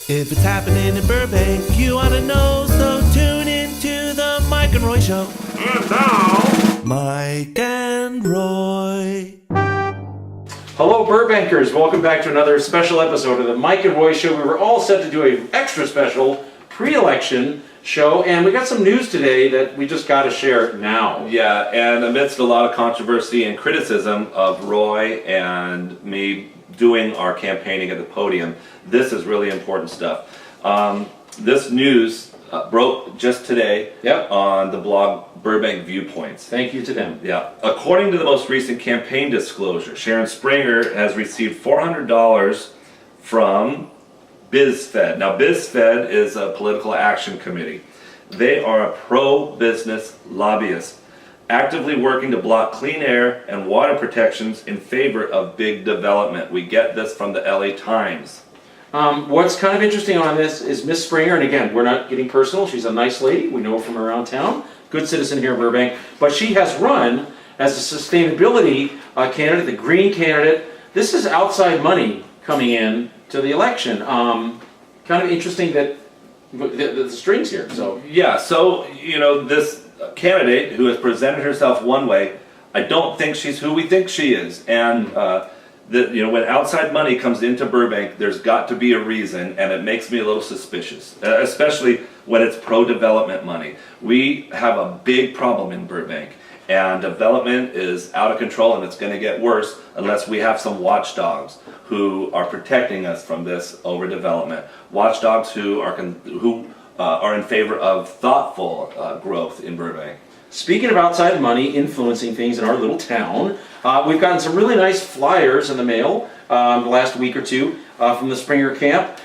If it's happening in Burbank, you ought to know, so tune in to the Mike and Roy Show. And now, Mike and Roy. Hello, Burbankers. Welcome back to another special episode of the Mike and Roy Show. We were all set to do an extra special pre-election show, and we got some news today that we just got to share now. Yeah, and amidst a lot of controversy and criticism of Roy and me doing our campaigning at the podium, this is really important stuff. This news broke just today on the blog Burbank Viewpoints. Thank you to them. Yeah. According to the most recent campaign disclosure, Sharon Springer has received $400 from BizFed. Now, BizFed is a political action committee. They are a pro-business lobbyist, actively working to block clean air and water protections in favor of big development. We get this from the LA Times. What's kind of interesting on this is Miss Springer, and again, we're not getting personal. She's a nice lady. We know her from around town. Good citizen here in Burbank. But she has run as a sustainability candidate, the green candidate. This is outside money coming in to the election. Kind of interesting that the strings here. So yeah, so this candidate who has presented herself one way, I don't think she's who we think she is. And when outside money comes into Burbank, there's got to be a reason, and it makes me a little suspicious, especially when it's pro-development money. We have a big problem in Burbank, and development is out of control, and it's going to get worse unless we have some watchdogs who are protecting us from this overdevelopment. Watchdogs who are in favor of thoughtful growth in Burbank. speaking of outside money influencing things in our little town, we've gotten some really nice flyers in the mail the last week or two from the Springer camp.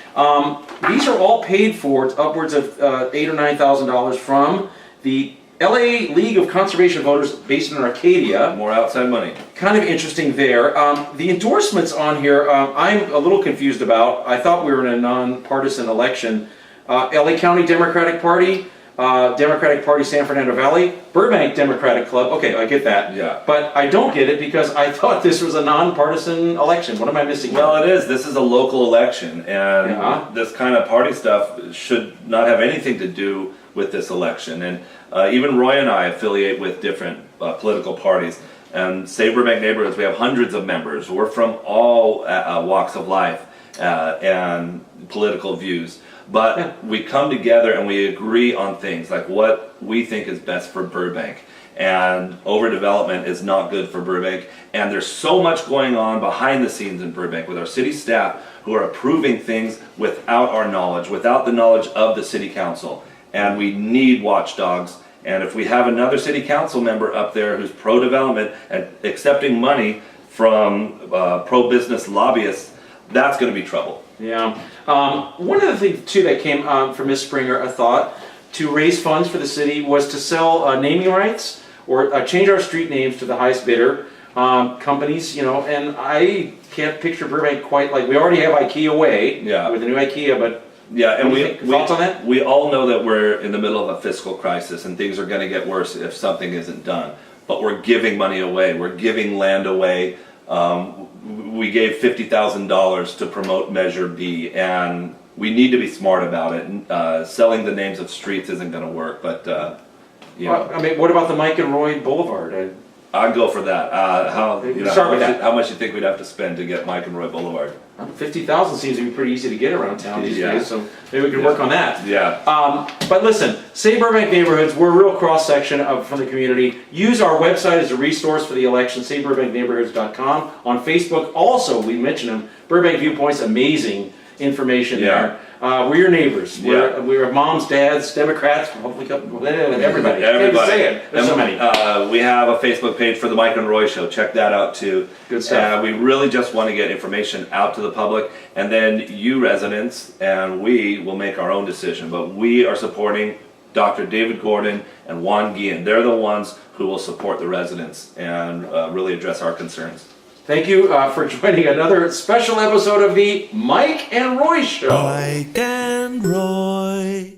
These are all paid for. It's upwards of $8,000 or $9,000 from the LA League of Conservation Voters based in Arcadia. More outside money. Kind of interesting there. The endorsements on here, I'm a little confused about. I thought we were in a nonpartisan election. LA County Democratic Party, Democratic Party San Fernando Valley, Burbank Democratic Club. Okay, I get that. Yeah. But I don't get it because I thought this was a nonpartisan election. What am I missing? Well, it is. This is a local election, and this kind of party stuff should not have anything to do with this election. And even Roy and I affiliate with different political parties. And Save Burbank Neighborhoods, we have hundreds of members. We're from all walks of life and political views. But we come together and we agree on things like what we think is best for Burbank. And overdevelopment is not good for Burbank. And there's so much going on behind the scenes in Burbank with our city staff who are approving things without our knowledge, without the knowledge of the city council. And we need watchdogs. And if we have another city council member up there who's pro-development and accepting money from pro-business lobbyists, that's going to be trouble. Yeah. One of the things, too, that came from Ms. Springer, I thought, to raise funds for the city was to sell naming rights or change our street names to the highest bidder companies, and I can't picture Burbank quite like, we already have IKEA Way with the new IKEA, but thoughts on that? We all know that we're in the middle of a fiscal crisis and things are going to get worse if something isn't done. But we're giving money away. We're giving land away. We gave $50,000 to promote Measure B, and we need to be smart about it. Selling the names of streets isn't going to work, but what about the Mike and Roy Boulevard? I'd go for that. How much you think we'd have to spend to get Mike and Roy Boulevard? $50,000 seems to be pretty easy to get around town these days, so maybe we can work on that. Yeah. But listen, Save Burbank Neighborhoods, we're a real cross-section from the community. Use our website as a resource for the election, SaveBurbankNeighborhoods.com. On Facebook, also, we mentioned them, Burbank Viewpoints, amazing information there. We're your neighbors. We're moms, dads, Democrats, everybody. Say it. There's so many. We have a Facebook page for the Mike and Roy Show. Check that out too. Good stuff. We really just want to get information out to the public, and then you residents and we will make our own decision. But we are supporting Dr. David Gordon and Juan Guillen. They're the ones who will support the residents and really address our concerns. Thank you for joining another special episode of the Mike and Roy Show. Mike and Roy.